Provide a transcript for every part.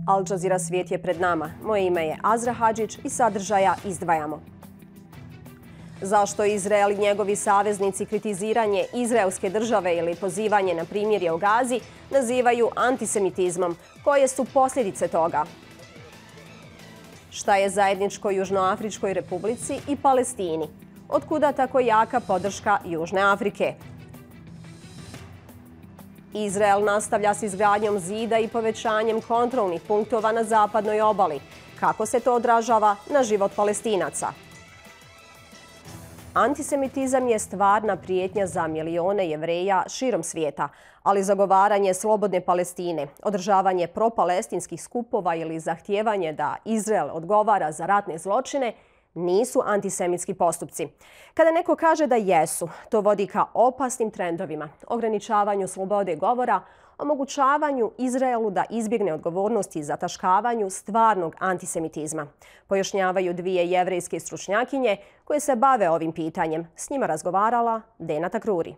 Jazeera Svijet je pred nama. Moje ime je Azra Hadžić i sadržaja izdvajamo. Zašto Izrael i njegovi saveznici kritiziranje izraelske države ili pozivanje na primirje u Gazi nazivaju antisemitizmom? Koje su posljedice toga? Šta je zajedničko Južnoafričkoj Republici i Palestini? Otkuda tako jaka podrška Južne Afrike? Izrael nastavlja s izgradnjom zida i povećanjem kontrolnih punktova na zapadnoj obali. Kako se to odražava na život Palestinaca? Antisemitizam je stvarna prijetnja za milione Jevreja širom svijeta, ali zagovaranje slobodne Palestine, održavanje propalestinskih skupova ili zahtijevanje da Izrael odgovara za ratne zločine nisu antisemitski postupci. Kada neko kaže da jesu, to vodi ka opasnim trendovima, ograničavanju slobode govora, omogućavanju Izraelu da izbjegne odgovornosti i zataškavanju stvarnog antisemitizma. Pojašnjavaju dvije jevrejske stručnjakinje koje se bave ovim pitanjem. S njima razgovarala Dena Takruri.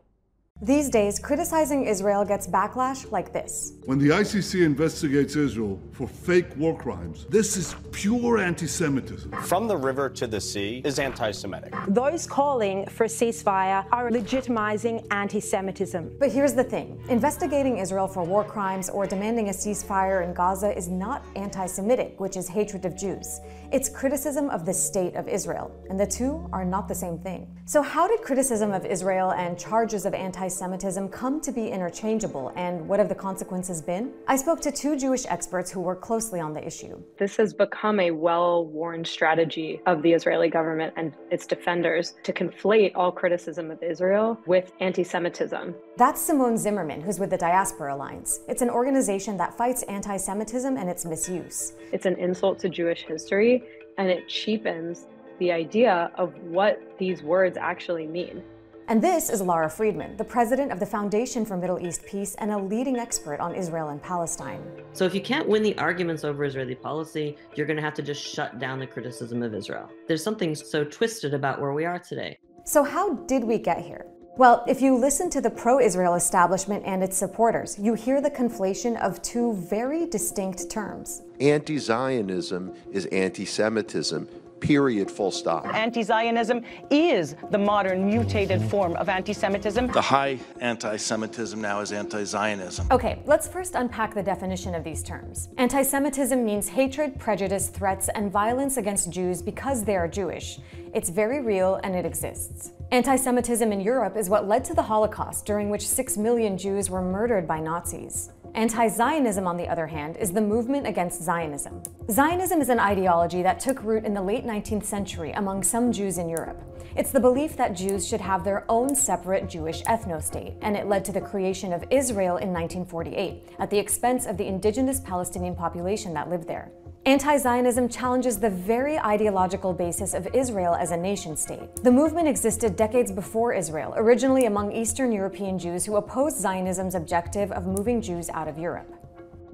These days, criticizing Israel gets backlash like this. When the ICC investigates Israel for fake war crimes, this is pure anti-Semitism. From the river to the sea is anti-Semitic. Those calling for a ceasefire are legitimizing anti-Semitism. But here's the thing. Investigating Israel for war crimes or demanding a ceasefire in Gaza is not anti-Semitic, which is hatred of Jews. It's criticism of the state of Israel, and the two are not the same thing. So how did criticism of Israel and charges of anti-Semitism come to be interchangeable, and what have the consequences been? I spoke to two Jewish experts who work closely on the issue. This has become a well-worn strategy of the Israeli government and its defenders to conflate all criticism of Israel with anti-Semitism. That's Simone Zimmerman, who's with the Diaspora Alliance. It's an organization that fights anti-Semitism and its misuse. It's an insult to Jewish history, and it cheapens the idea of what these words actually mean. And this is Laura Friedman, the president of the Foundation for Middle East Peace and a leading expert on Israel and Palestine. So if you can't win the arguments over Israeli policy, you're going to have to just shut down the criticism of Israel. There's something so twisted about where we are today. So how did we get here? Well, if you listen to the pro-Israel establishment and its supporters, you hear the conflation of two very distinct terms. Anti-Zionism is anti-Semitism. Period, full stop. Anti-Zionism is the modern mutated form of anti-Semitism. The high anti-Semitism now is anti-Zionism. Okay, let's first unpack the definition of these terms. Anti-Semitism means hatred, prejudice, threats, and violence against Jews because they are Jewish. It's very real and it exists. Anti-Semitism in Europe is what led to the Holocaust, during which 6 million Jews were murdered by Nazis. Anti-Zionism, on the other hand, is the movement against Zionism. Zionism is an ideology that took root in the late 19th century among some Jews in Europe. It's the belief that Jews should have their own separate Jewish ethno-state, and it led to the creation of Israel in 1948, at the expense of the indigenous Palestinian population that lived there. Anti-Zionism challenges the very ideological basis of Israel as a nation-state. The movement existed decades before Israel, originally among Eastern European Jews who opposed Zionism's objective of moving Jews out of Europe.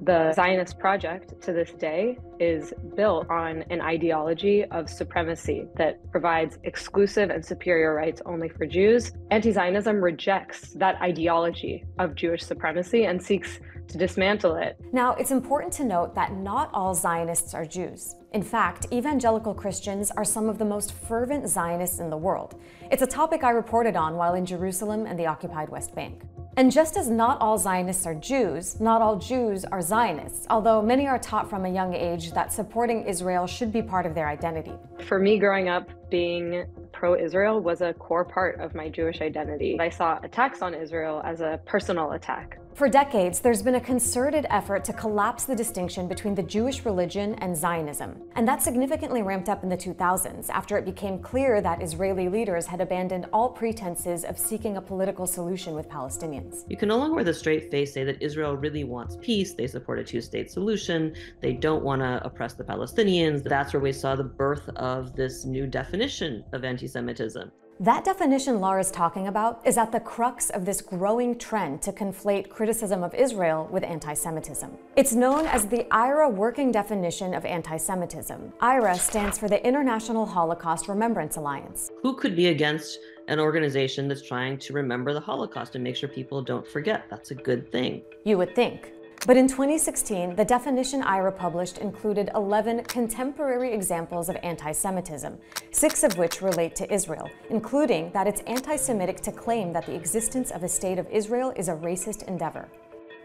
The Zionist project to this day is built on an ideology of supremacy that provides exclusive and superior rights only for Jews. Anti-Zionism rejects that ideology of Jewish supremacy and seeks to dismantle it. Now, it's important to note that not all Zionists are Jews. In fact, evangelical Christians are some of the most fervent Zionists in the world. It's a topic I reported on while in Jerusalem and the occupied West Bank. And just as not all Zionists are Jews, not all Jews are Zionists, although many are taught from a young age that supporting Israel should be part of their identity. For me, growing up, being pro-Israel was a core part of my Jewish identity. I saw attacks on Israel as a personal attack. For decades, there's been a concerted effort to collapse the distinction between the Jewish religion and Zionism. And that significantly ramped up in the 2000s after it became clear that Israeli leaders had abandoned all pretenses of seeking a political solution with Palestinians. You can no longer with a straight face say that Israel really wants peace, they support a two-state solution, they don't want to oppress the Palestinians. That's where we saw the birth of this new definition of anti-Semitism. That definition Laura's talking about is at the crux of this growing trend to conflate criticism of Israel with anti-Semitism. It's known as the IRA working definition of anti-Semitism. IRA stands for the International Holocaust Remembrance Alliance. Who could be against an organization that's trying to remember the Holocaust and make sure people don't forget? That's a good thing. You would think. But in 2016, the definition IRA published included 11 contemporary examples of anti-Semitism, 6 of which relate to Israel, including that it's anti-Semitic to claim that the existence of a state of Israel is a racist endeavor.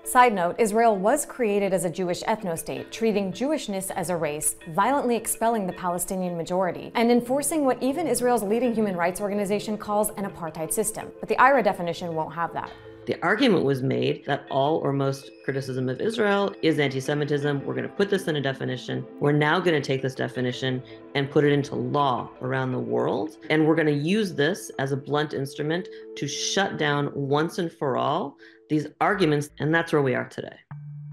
Side note, Israel was created as a Jewish ethno-state, treating Jewishness as a race, violently expelling the Palestinian majority, and enforcing what even Israel's leading human rights organization calls an apartheid system. But the IRA definition won't have that. The argument was made that all or most criticism of Israel is anti-Semitism. We're going to put this in a definition. We're now going to take this definition and put it into law around the world. And we're going to use this as a blunt instrument to shut down once and for all these arguments. And that's where we are today.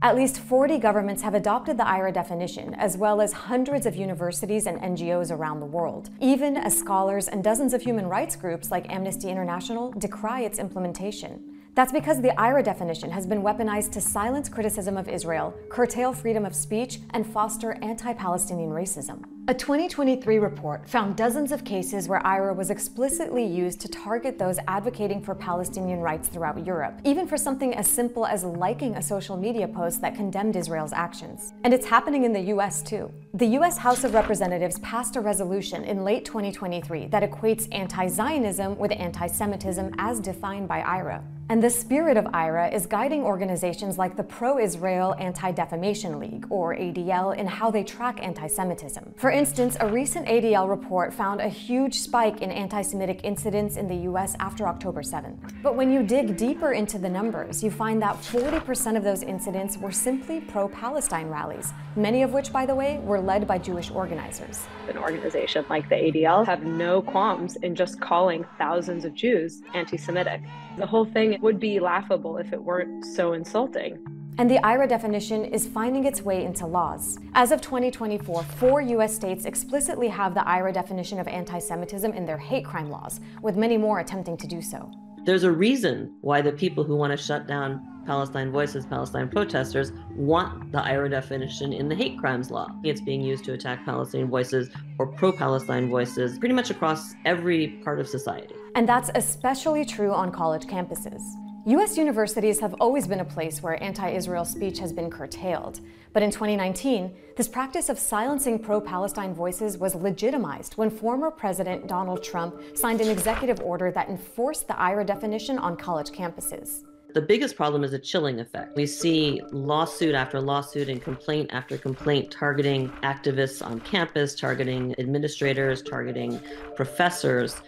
At least 40 governments have adopted the IRA definition, as well as hundreds of universities and NGOs around the world, even as scholars and dozens of human rights groups like Amnesty International decry its implementation. That's because the IRA definition has been weaponized to silence criticism of Israel, curtail freedom of speech, and foster anti-Palestinian racism. A 2023 report found dozens of cases where IRA was explicitly used to target those advocating for Palestinian rights throughout Europe, even for something as simple as liking a social media post that condemned Israel's actions. And it's happening in the US too. The US House of Representatives passed a resolution in late 2023 that equates anti-Zionism with anti-Semitism as defined by IRA. And the spirit of IRA is guiding organizations like the Pro-Israel Anti-Defamation League, or ADL, in how they track anti-Semitism. For instance, a recent ADL report found a huge spike in anti-Semitic incidents in the US after October 7th. But when you dig deeper into the numbers, you find that 40% of those incidents were simply pro-Palestine rallies, many of which, by the way, were led by Jewish organizers. An organization like the ADL have no qualms in just calling thousands of Jews anti-Semitic. The whole thing would be laughable if it weren't so insulting. And the IRA definition is finding its way into laws. As of 2024, 4 US states explicitly have the IRA definition of anti-Semitism in their hate crime laws, with many more attempting to do so. There's a reason why the people who want to shut down Palestine Voices, Palestine protesters, want the IRA definition in the hate crimes law. It's being used to attack Palestinian voices or pro-Palestine voices pretty much across every part of society. And that's especially true on college campuses. US universities have always been a place where anti-Israel speech has been curtailed. But in 2019, this practice of silencing pro-Palestine voices was legitimized when former President Donald Trump signed an executive order that enforced the IRA definition on college campuses. The biggest problem is a chilling effect. We see lawsuit after lawsuit and complaint after complaint targeting activists on campus, targeting administrators, targeting professors.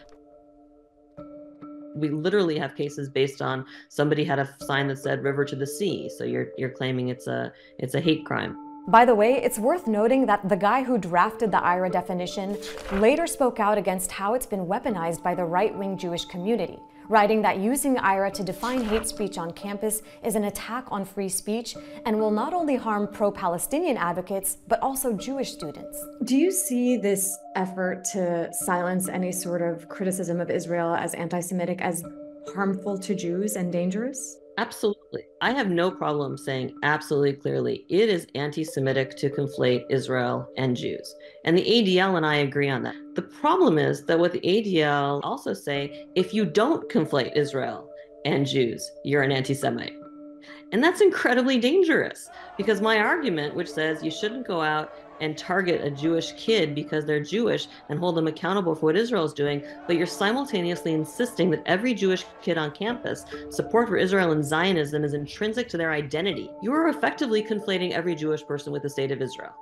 We literally have cases based on somebody had a sign that said "River to the Sea," so you're claiming it's a hate crime. By the way, it's worth noting that the guy who drafted the IRA definition later spoke out against how it's been weaponized by the right-wing Jewish community, writing that using IRA to define hate speech on campus is an attack on free speech and will not only harm pro-Palestinian advocates, but also Jewish students. Do you see this effort to silence any sort of criticism of Israel as anti-Semitic as harmful to Jews and dangerous? Absolutely. I have no problem saying absolutely clearly it is anti-Semitic to conflate Israel and Jews. And the ADL and I agree on that. The problem is that what the ADL also say, if you don't conflate Israel and Jews, you're an anti-Semite. And that's incredibly dangerous because my argument, which says you shouldn't go out and target a Jewish kid because they're Jewish and hold them accountable for what Israel is doing, but you're simultaneously insisting that every Jewish kid on campus, support for Israel and Zionism is intrinsic to their identity. You are effectively conflating every Jewish person with the state of Israel.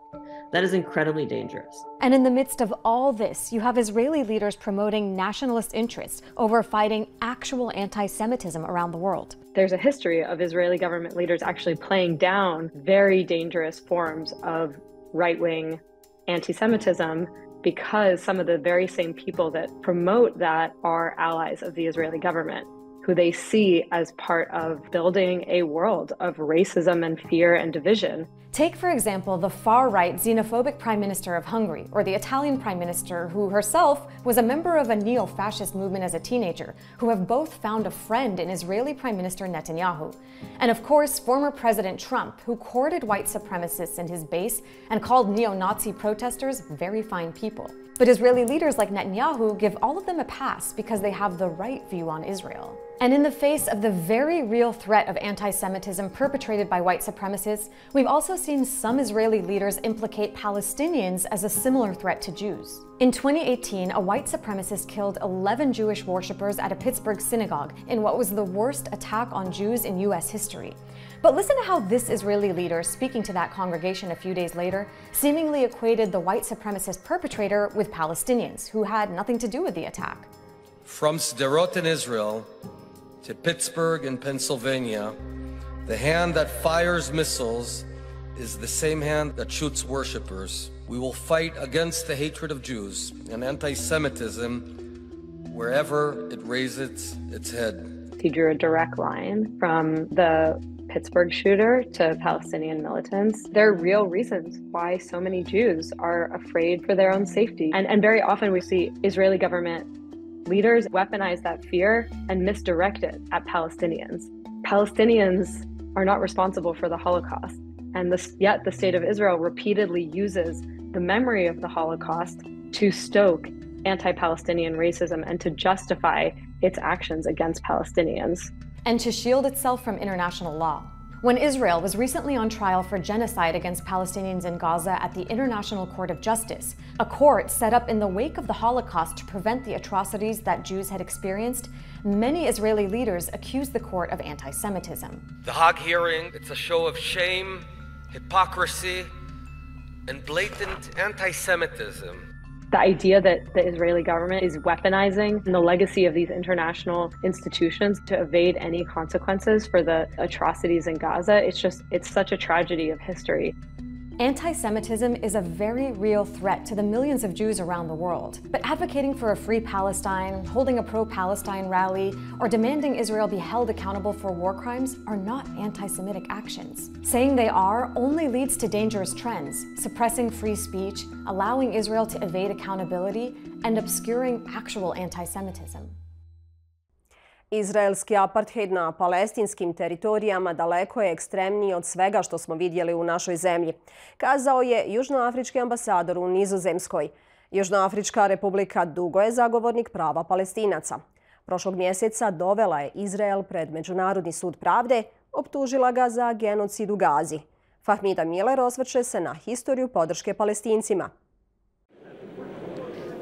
That is incredibly dangerous. And in the midst of all this, you have Israeli leaders promoting nationalist interests over fighting actual anti-Semitism around the world. There's a history of Israeli government leaders actually playing down very dangerous forms of right-wing anti-Semitism because some of the very same people that promote that are allies of the Israeli government, who they see as part of building a world of racism and fear and division. Take, for example, the far-right xenophobic Prime Minister of Hungary, or the Italian Prime Minister who herself was a member of a neo-fascist movement as a teenager, who have both found a friend in Israeli Prime Minister Netanyahu. And of course, former President Trump, who courted white supremacists in his base and called neo-Nazi protesters very fine people. But Israeli leaders like Netanyahu give all of them a pass because they have the right view on Israel. And in the face of the very real threat of anti-Semitism perpetrated by white supremacists, we've also seen some Israeli leaders implicate Palestinians as a similar threat to Jews. In 2018, a white supremacist killed 11 Jewish worshippers at a Pittsburgh synagogue in what was the worst attack on Jews in US history. But listen to how this Israeli leader, speaking to that congregation a few days later, seemingly equated the white supremacist perpetrator with Palestinians who had nothing to do with the attack. From Sderot in Israel to Pittsburgh in Pennsylvania, the hand that fires missiles is the same hand that shoots worshippers. We will fight against the hatred of Jews and anti-Semitism wherever it raises its head. He drew a direct line from the Pittsburgh shooter to Palestinian militants. There are real reasons why so many Jews are afraid for their own safety. And very often we see Israeli government leaders weaponize that fear and misdirect it at Palestinians. Palestinians are not responsible for the Holocaust. And yet the state of Israel repeatedly uses the memory of the Holocaust to stoke anti-Palestinian racism and to justify its actions against Palestinians. And to shield itself from international law. When Israel was recently on trial for genocide against Palestinians in Gaza at the International Court of Justice, a court set up in the wake of the Holocaust to prevent the atrocities that Jews had experienced, many Israeli leaders accused the court of anti-Semitism. The Hague hearing, it's a show of shame, hypocrisy, and blatant anti-Semitism. The idea that the Israeli government is weaponizing the legacy of these international institutions to evade any consequences for the atrocities in Gaza, it's such a tragedy of history. Anti-Semitism is a very real threat to the millions of Jews around the world. But advocating for a free Palestine, holding a pro-Palestine rally, or demanding Israel be held accountable for war crimes are not anti-Semitic actions. Saying they are only leads to dangerous trends, suppressing free speech, allowing Israel to evade accountability, and obscuring actual anti-Semitism. Izraelski apartheid na palestinskim teritorijama daleko je ekstremniji od svega što smo vidjeli u našoj zemlji, kazao je južnoafrički ambasador u Nizozemskoj. Južnoafrička republika dugo je zagovornik prava Palestinaca. Prošlog mjeseca dovela je Izrael pred Međunarodni sud pravde, optužila ga za genocid u Gazi. Fahmida Miller osvrće se na historiju podrške Palestincima.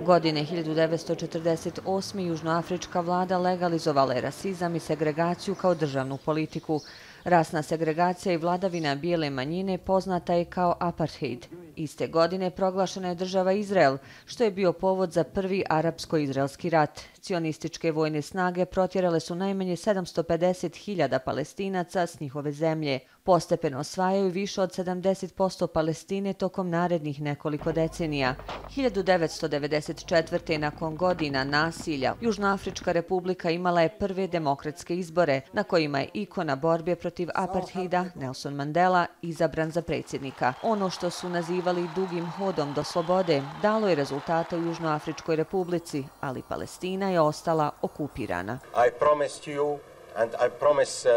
Godine 1948. južnoafrička vlada legalizovala je rasizam i segregaciju kao državnu politiku. Rasna segregacija i vladavina bijele manjine poznata je kao apartheid. Iste godine proglašena je država Izrael, što je bio povod za prvi arapsko-izraelski rat. Cionističke vojne snage protjerale su najmanje 750.000 Palestinaca s njihove zemlje. Postepeno osvajaju više od 70% Palestine tokom narednih nekoliko decenija. 1994. nakon godina nasilja, Južnoafrička republika imala je prve demokratske izbore, na kojima je ikona borbe protiv apartheida Nelson Mandela izabran za predsjednika. Ono što su nazivali dugim hodom do slobode dalo je rezultate u Južnoafričkoj republici, ali Palestina je ostala okupirana. I promised you and I promise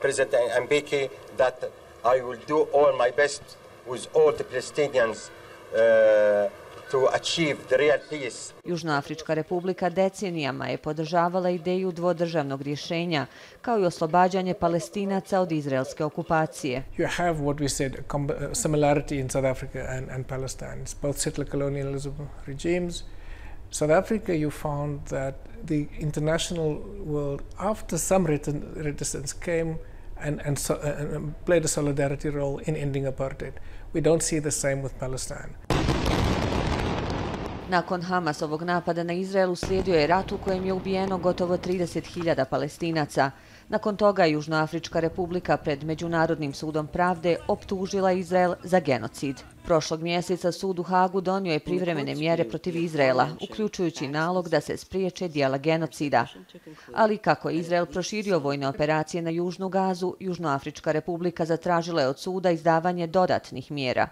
President Mbeki that I will do all my best with all the Palestinians to achieve the real peace. Južnoafrička republika decenijama je podržavala ideju dvodržavnog rješenja, kao i oslobađanje Palestinaca od izraelske okupacije. You have what we said a similarity in South Africa and Palestine. It's both settler colonialism regimes. South Africa, you found that the international world, after some reticence, came and played a solidarity role in ending apartheid. We don't see the same with Palestine. Nakon Hamasovog napada na Izrael uslijedio je rat u kojem je ubijeno gotovo 30.000 Palestinaca. Nakon toga Južnoafrička Republika pred Međunarodnim sudom pravde optužila Izrael za genocid. Prošlog mjeseca sud u Hagu donio je privremene mjere protiv Izraela, uključujući nalog da se spriječe djela genocida. Ali kako je Izrael proširio vojne operacije na Južnu Gazu, Južnoafrička Republika zatražila je od suda izdavanje dodatnih mjera.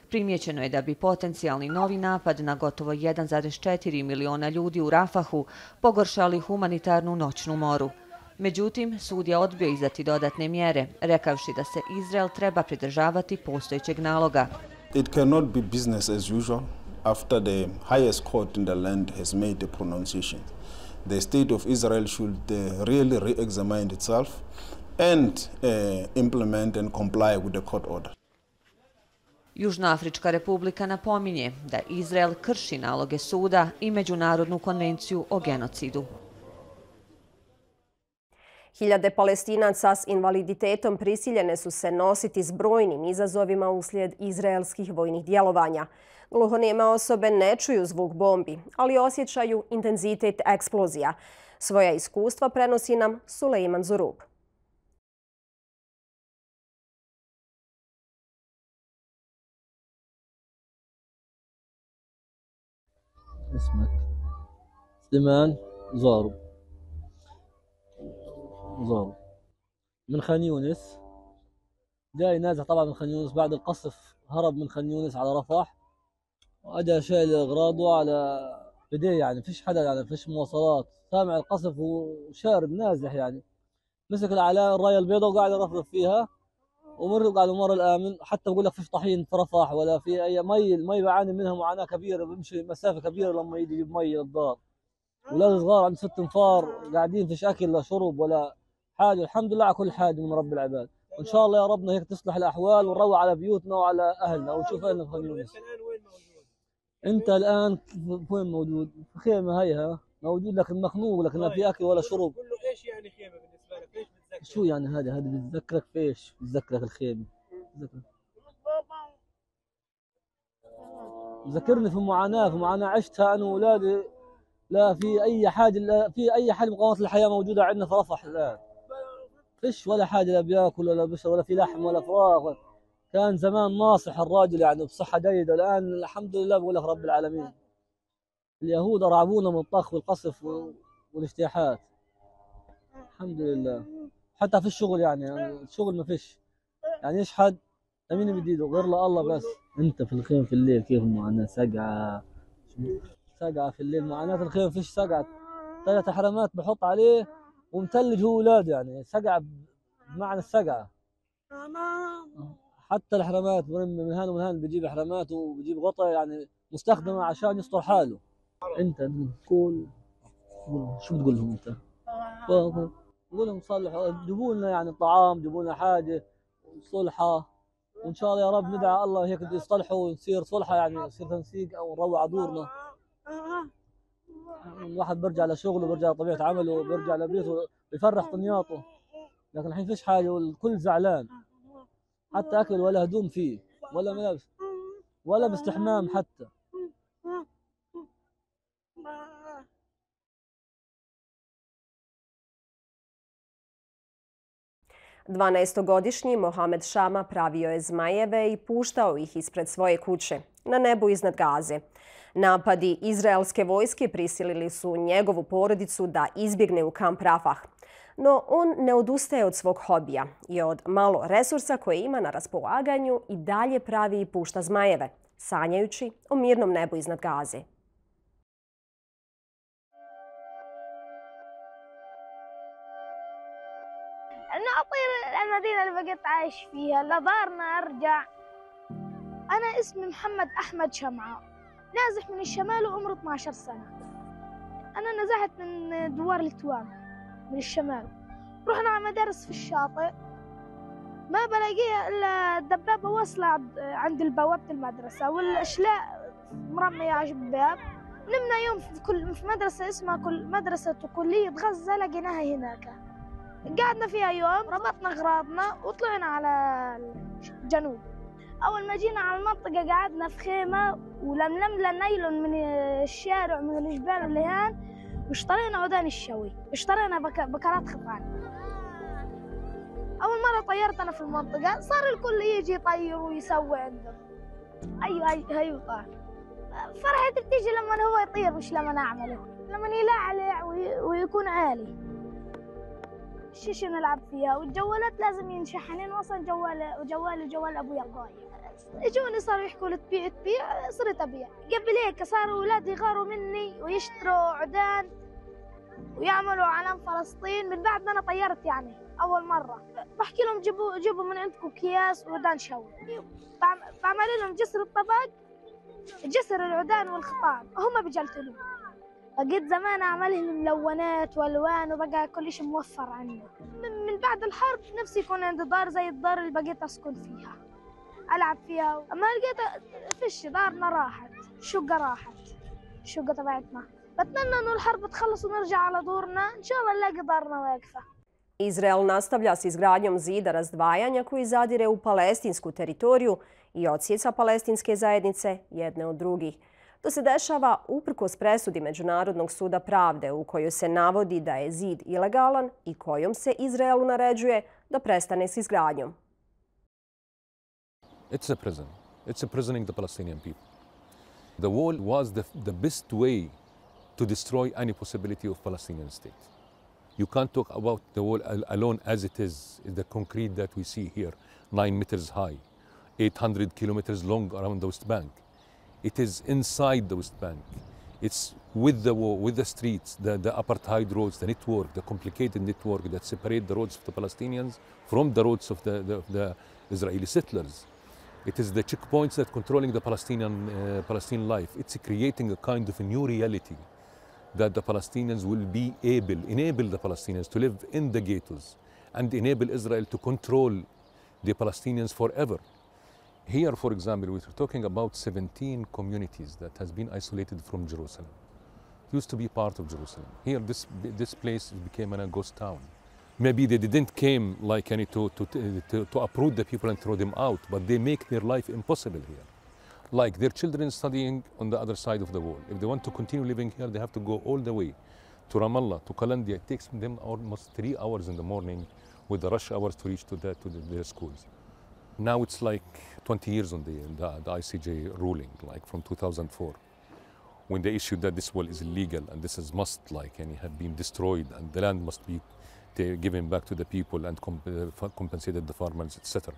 Primjećeno je da bi potencijalni novi napad na gotovo 1,4 miliona ljudi u Rafahu pogoršali humanitarnu noćnu moru. Međutim, sud je odbio izdati dodatne mjere, rekavši da se Izrael treba pridržavati postojećeg naloga. It cannot be business as usual after the highest court in the land has made a pronunciation. The state of Israel should really re-examine itself and implement and comply with the court order. Južnoafrička Republika napominje da Izrael krši naloge suda i Međunarodnu konvenciju o genocidu. Hiljade Palestinaca s invaliditetom prisiljene su se nositi s brojnim izazovima uslijed izraelskih vojnih djelovanja. Gluhonijeme osobe ne čuju zvuk bombi, ali osjećaju intenzitet eksplozija. Svoja iskustva prenosi nam Sulejman Zurub. اسمك سليمان زارو من خان يونس جاي نازح طبعا من خان يونس بعد القصف هرب من خان يونس على رفح واجا شايل اغراضه على بديه يعني فيش حدا يعني فيش مواصلات سامع القصف وشارد نازح يعني مسك الرايه البيضاء وقاعد يرفرف فيها قاعد مر الامن حتى بقول لك فيش طحين في رفح ولا في اي مي المي بعاني منها معاناه كبيره بمشي مسافه كبيره لما يجي يجيب مي للدار اولاد صغار عند 6 انفار قاعدين فيش اكل لا شرب ولا حاجه الحمد لله على كل حاجه من رب العباد وان شاء الله يا ربنا هيك تصلح الاحوال ونروح على بيوتنا وعلى اهلنا ونشوف اهلنا في خان يونس. انت الان وين موجود؟ في خيمه هيها موجود لكن مخنوق لكن لا في اكل ولا شرب. كله ايش يعني خيمه بالنسبه لك؟ ايش بتذكرك؟ شو يعني هذا بتذكرك فيش؟ بتذكرك الخيمه. ذكرني في معاناه عشتها انا واولادي. لا في اي حاجه لا في اي حاجه مقومات الحياه موجوده عندنا في رفح الان. فيش ولا حاجه لا بياكل ولا بشرب ولا في لحم ولا فراغ. كان زمان ناصح الراجل يعني بصحه جيده الان الحمد لله بقول لك رب العالمين. اليهود رعبونا من الطخ والقصف والاجتياحات. الحمد لله. حتى في الشغل يعني الشغل ما فيش. يعني ايش حد مين بديده غير الله بس. انت في الخيم في الليل كيف المعاناه سقعه في الليل معاناه الخيم فيش سقعه 3 حرامات بحط عليه ومثلج هو ولاده يعني سقعه بمعنى السقعه. حتى الحرامات من هان ومن هان بيجيب حرامات وبيجيب غطا يعني مستخدمه عشان يستر حاله. انت تقول شو بتقول لهم انت؟ بقول لهم صلحوا جيبوا لنا يعني طعام جيبوا لنا حاجه صلحه وان شاء الله يا رب ندعي الله هيك يصلحوا ونصير صلحه يعني يصير تنسيق او نروع على دورنا. الواحد بيرجع لشغله بيرجع لطبيعه عمله بيرجع لبيته بيفرح طنياطه لكن الحين فيش حاجه والكل زعلان حتى اكل ولا هدوم فيه ولا ملابس ولا باستحمام حتى. 12-godišnji Mohamed Šama pravio je zmajeve i puštao ih ispred svoje kuće, na nebu iznad Gaze. Napadi izraelske vojske prisilili su njegovu porodicu da izbjegne u kamp Rafah. No on ne odustaje od svog hobija i od malo resursa koje ima na raspolaganju i dalje pravi i pušta zmajeve, sanjajući o mirnom nebu iznad Gaze. أطير المدينة اللي بقيت عايش فيها لدارنا أرجع. أنا اسمي محمد أحمد شمعة نازح من الشمال وعمري 12 سنة. أنا نزحت من دوار التوام من الشمال رحنا على مدارس في الشاطئ ما بلاقيها إلا الدبابة واصلة عند بوابة المدرسة والأشلاء مرمية على الباب. نمنا يوم في مدرسة اسمها مدرسة كلية غزة لقيناها هناك. قعدنا فيها يوم ربطنا أغراضنا وطلعنا على الجنوب. أول ما جينا على المنطقة قعدنا في خيمة ولملمنا نايلون من الشارع من الجبال واللهان، واشترينا عودان الشوي، اشترينا بكرات خطان. أول مرة طيرت أنا في المنطقة صار الكل يجي يطير ويسوي عنده. أيوة هي طار. فرحتي بتيجي لما هو يطير مش لما أعمله، لما يلعلع ويكون عالي. الشيشة نلعب فيها والجوالات لازم ينشحنين، وصل جوال أبويا الغايب. اجوني صاروا يحكوا لي تبيع، صرت أبيع. قبل هيك صاروا أولادي يغاروا مني ويشتروا عدان ويعملوا علم فلسطين من بعد ما أنا طيرت يعني أول مرة. بحكي لهم جيبوا من عندكم أكياس وعدان شوي، بعمل لهم جسر الطبق، جسر العدان والخطان، هم بجلتلون. بقيت زمان أعملهم ملونات والوان وبقى كل شيء موفر عندنا. من بعد الحرب نفسي يكون عندي دار زي الدار اللي بقيت أسكن فيها ألعب فيها. أما لقيت فيش دارنا راحت، الشقة تبعتنا. بتمنى إنه الحرب تخلص ونرجع على دورنا، إن شاء الله نلاقي دارنا واقفة. Izrael nastavlja s izgradnjom zida razdvajanja koji zadire u palestinsku teritoriju i odsjeca palestinske zajednice jedne od drugih. To se dešava uprkos presudi Međunarodnog suda pravde u kojoj se navodi da je zid ilegalan i kojom se Izraelu naređuje da prestane s izgradnjom. It's a prison. It's imprisoning the Palestinian people. The wall was the best way to destroy any possibility of Palestinian state. You can't talk about the wall alone as it is the concrete that we see here, 9 meters high, 800 kilometers long around the West Bank. It is inside the West Bank. It's with the wall, with the streets, the apartheid roads, the network, the complicated network that separate the roads of the Palestinians from the roads of the Israeli settlers. It is the checkpoints that controlling the Palestinian life. It's creating a kind of a new reality that the Palestinians will be enable the Palestinians to live in the ghettos and enable Israel to control the Palestinians forever. Here, for example, we're talking about 17 communities that has been isolated from Jerusalem. It used to be part of Jerusalem. Here, this place became a ghost town. Maybe they didn't came like to uproot the people and throw them out, but they make their life impossible here. Like their children studying on the other side of the wall. If they want to continue living here, they have to go all the way to Ramallah, to Qalandia. It takes them almost 3 hours in the morning with the rush hours to reach to their schools. Now it's like 20 years on the ICJ ruling, like from 2004, when they issued that this wall is illegal and this is must have been destroyed and the land must be given back to the people and compensated the farmers, etc.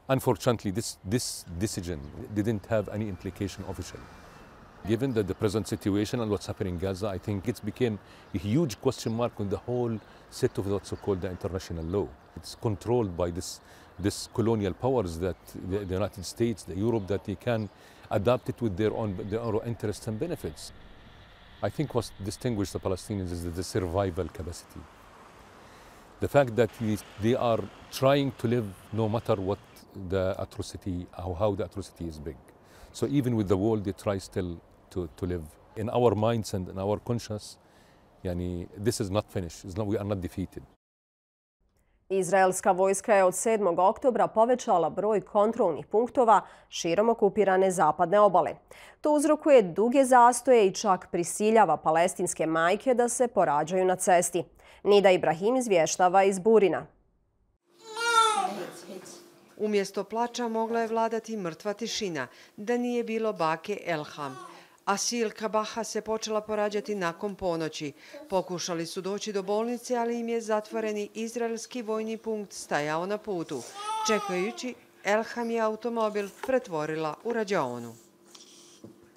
Unfortunately, this decision didn't have any implication officially. Given that the present situation and what's happening in Gaza, I think it's became a huge question mark on the whole set of what's called the international law. It's controlled by this colonial powers that the United States, the Europe, that they can adapt it with their own interests and benefits. I think what distinguishes the Palestinians is the survival capacity. The fact that they are trying to live no matter what the atrocity, how the atrocity is big. So even with the wall, they try still to live. In our minds and in our conscience, this is not finished. We are not defeated. Izraelska vojska je od 7. oktobra povećala broj kontrolnih punktova širom okupirane zapadne obale. To uzrokuje duge zastoje i čak prisiljava palestinske majke da se porađaju na cesti. Nida Ibrahim izvještava iz Burina. Umjesto plača mogla je vladati mrtva tišina, da nije bilo bake Elham. Asil Kabaha se počela porađati nakon ponoći. Pokušali su doći do bolnice, ali im je zatvoreni izraelski vojni punkt stajao na putu. Čekajući, Elham je automobil pretvorila u rađaonu.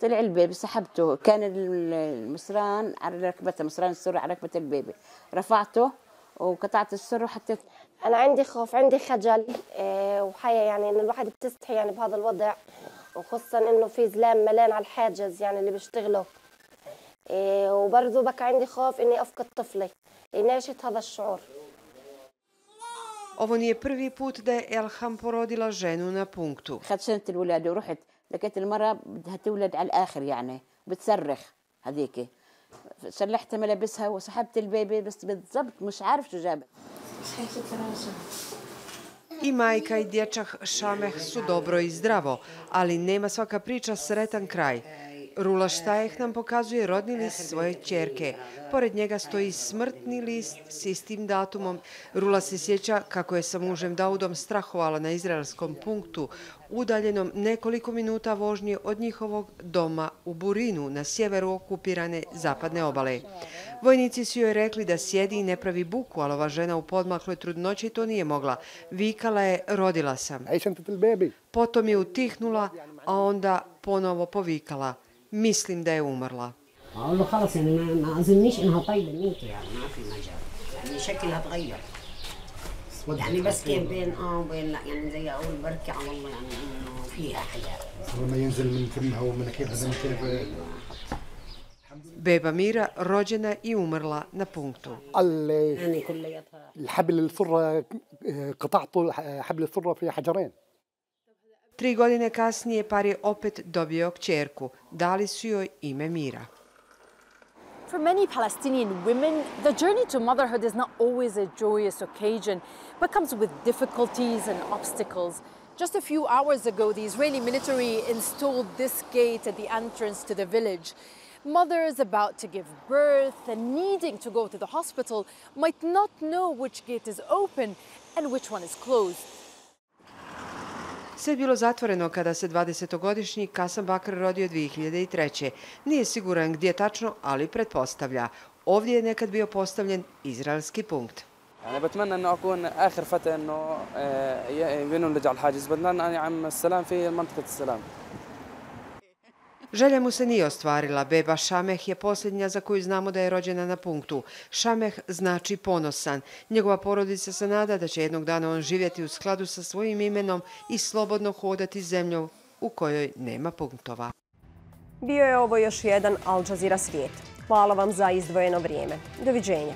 طلع البيبي سحبته كان المصران على ركبته مصران السر على ركبة البيبي رفعته وقطعت السر وحطيت. أنا عندي خوف عندي خجل وحياة يعني إن الواحد بتستحي يعني بهذا الوضع وخصوصا إنه في زلام ملان على الحاجز يعني اللي بيشتغلوا وبرضه بقى عندي خوف إني أفقد طفلي إني عشت هذا الشعور. Ovo nije prvi put da je Elham porodila ženu na punktu. خدت سنة الولادة ورحت لقيت المرأة بدها تولد على الآخر يعني بتصرخ هذيك سلحت ملابسها وسحبت البيبي بس بالضبط مش عارف شو جابت. I majka i dječak Šameh su dobro i zdravo, ali nema svaka priča sretan kraj. Rula Štajeh nam pokazuje rodni list svoje ćerke. Pored njega stoji smrtni list s istim datumom. Rula se sjeća kako je sa mužem Daudom strahovala na izraelskom punktu, udaljenom nekoliko minuta vožnje od njihovog doma u Burinu na sjeveru okupirane zapadne obale. Vojnici su joj rekli da sjedi i ne pravi buku, ali ova žena u podmakloj trudnoći to nije mogla. Vikala je, rodila sam. Potom je utihnula, a onda ponovo povikala. Mislim da je umrla. أقول له خلاص يعني ما أظنش إنها طيبة نموت يعني ما في مجال يعني شكلها تغير يعني بس كيف بين وبين لا يعني زي أقول بركي على الله يعني إنه فيها حياة لما ينزل من فمها ومناخيرها دم كيف Beba Mira rođena i umrla na punktu. الحبل السرة قطعته حبل السرة في حجرين. 3 godine kasnije par je opet dobio kćerku. Dali su joj ime Mira. For many Palestinian women, the journey to motherhood is not always a joyous occasion, but comes with difficulties and obstacles. Just a few hours ago, the Israeli military installed this gate at the entrance to the village. Mothers about to give birth and needing to go to the hospital might not know which gate is open and which one is closed. Sve je bilo zatvoreno kada se 20-godišnji Kasam Bakr rodio 2003. Nije siguran gdje tačno, ali pretpostavlja. Ovdje je nekad bio postavljen izraelski punkt. يعني بتمنى انه اكون اخر فتى انه ينولج على الحاجز بدنا نعم السلام في منطقه السلام. Želja mu se nije ostvarila. Beba Šameh je posljednja za koju znamo da je rođena na punktu. Šameh znači ponosan. Njegova porodica se nada da će jednog dana on živjeti u skladu sa svojim imenom i slobodno hodati zemljom u kojoj nema punktova. Bio je ovo još jedan Al Jazeera Svijet. Hvala vam za izdvojeno vrijeme. Doviđenja.